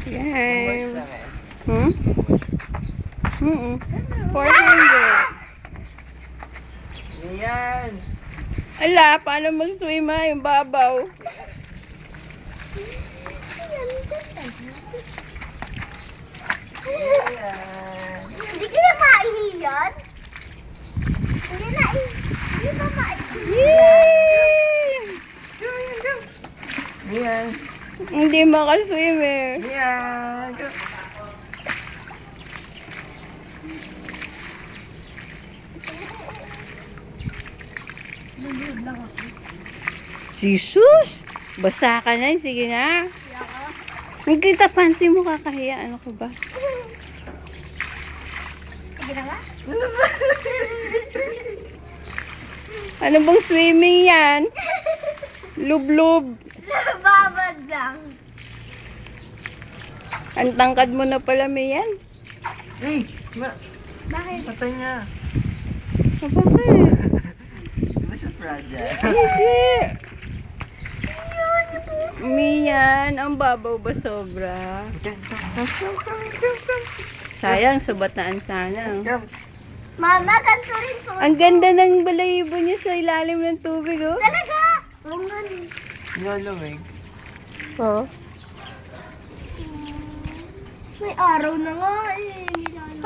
Game. lang eh. Hmm? 400. Yan. Ala, paano mag-swim ha? Yung babaw. Hindi kaya maihiyan? Hindi na hindi ba maihiyan? Yay! Yan. Hindi makaswim eh. Yan. Jesus! Basa ka na. Sige na. Nagkita panty mo kakahiya. Ano ka ba? Sige na nga. Ano bang swimming yan? Lub-lub. Babad lang. Ang tangkad mo na pala, Mayan. Hey, Bakit? patay niya. Bakit? Di ba siya fragile? Hindi. Mian, ang babaw ba sobra? Sayang, subataan sana. Mama, ganito rin po. Ang ganda ng balayibo niya sa ilalim ng tubig, oh. Talaga? Oo nga. Yolowig. Oh. May araw na nga eh.